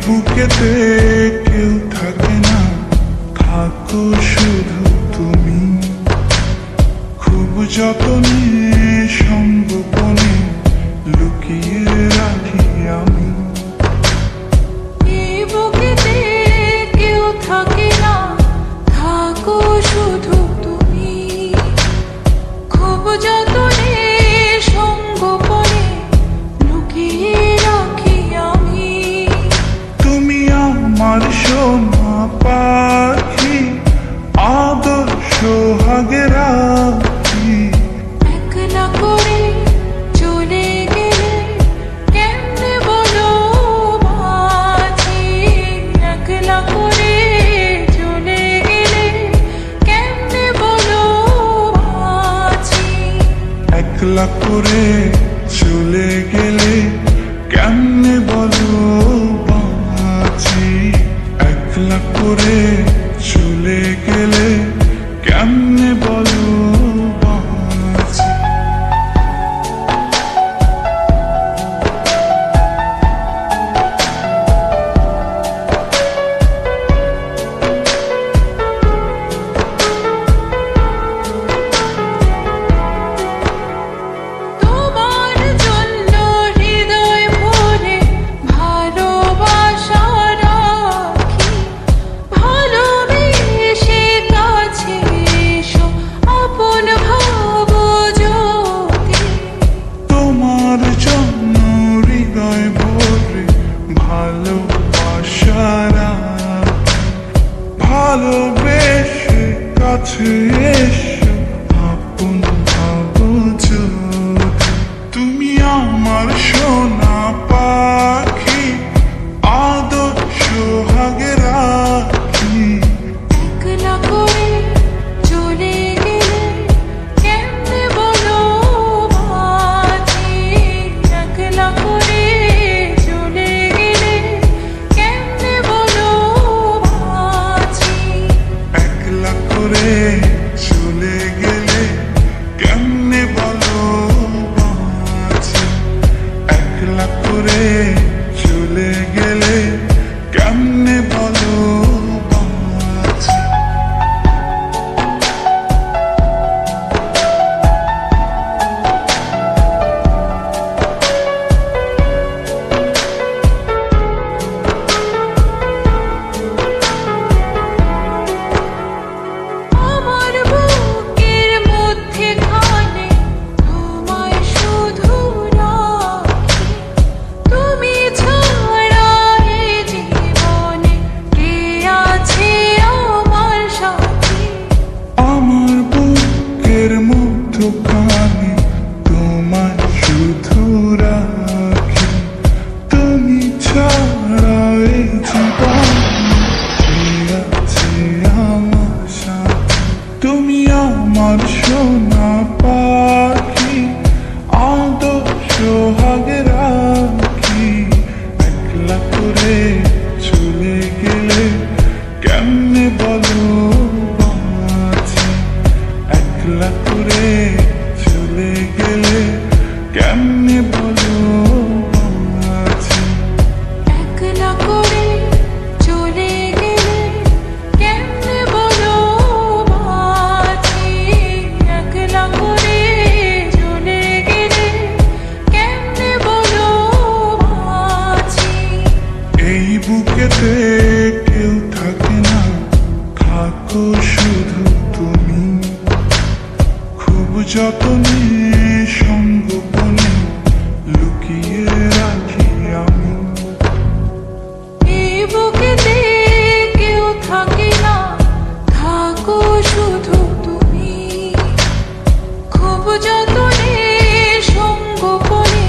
বুকেতে কেউ থাকে না, থাকো শুধু তুমি। খুব যতনে সঙ্গোপনে লুকিয়ে রাখি আমি। এই বুকেতে কেউ থাকে না, থাকো শুধু তুমি। খুব যতনে সঙ্গোপনে লুকিয়ে রাখি আমি। তুমি আমার সোনা পাখি, আদর্শ হাগে রাখি। একলা করে চলে গেলে কেমনে বলো বাঁচি। একলা করে চলে গেলে কেমনে বলো বাঁচি। একলা করে চলে গেলে কেমনে বলো বাঁচি। একলা করে চলে গেলে কেমনে বলো বাঁচি। তোমার জন্য হৃদয় ভরে ভালোবাসা রাখি। ভালোবেসে কাছে এসো, আপন ভাবো যদি। তোমার জন্য হৃদয় ভরে ভালোবাসা রাখি। ভালোবেসে কাছে এসো, আপন ভাবো যদি। তুমি আমার সোনা পাখি, আদর্শ হাগে রাখি। একলা করে চলে গেলে কেমনে বলো বাঁচি। একলা করে চলে গেলে কেমনে বলো বাঁচি। একলা করে চলে গেলে কেমনে বলো বাঁচি। একলা করে চলে গেলে কেমনে বলো বাঁচি। আমার বুকের মধ্যে খানে তোমায় শুধু রাখি। তুমি ছাড়া এই জীবনে কে আছে আমার সাথী। আমার বুকের মধ্যখানে তোমায় শুধু রাখি। তুমি ছাড়া এই জীবনে কে আছে আমার সাথে। তুমি আমার সোনা পাখি, আদর্শ হাগে রাখি। একলা করে চলে গেলে কেমনে বলো বাঁচি। একলা করে চলে গেলে কেমনে বলো বাঁচি। একলা করে চলে গেলে কেমনে বলো বাঁচি। একলা করে চলে গেলে কেমনে বলো বাঁচি। এই বুকেতে কেউ থাকে না, থাকো শুধু তুমি। খুব যতনে সঙ্গোপনে লুকিয়ে রাখি আমি। এই বুকেতে কেউ থাকে না, থাকো শুধু তুমি। খুব যতনে সঙ্গোপনে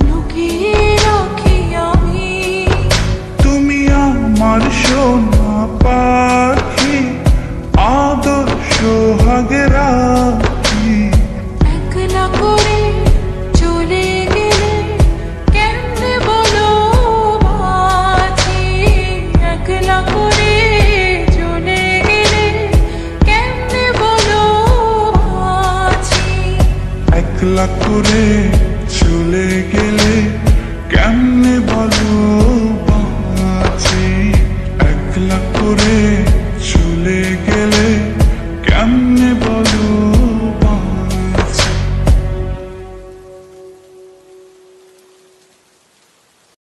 লুকিয়ে রাখি আমি। তুমি আমার সোনা পাখি, আদর্শ হাগে রাখি। একলা করে চলে গেলে কেমনে বলো বাঁচি। একলা করে চলে গেলে কেমনে বলো বাঁচি। একলা করে চলে গেলে কেমনে বলো বাঁচি। একলা করে চলে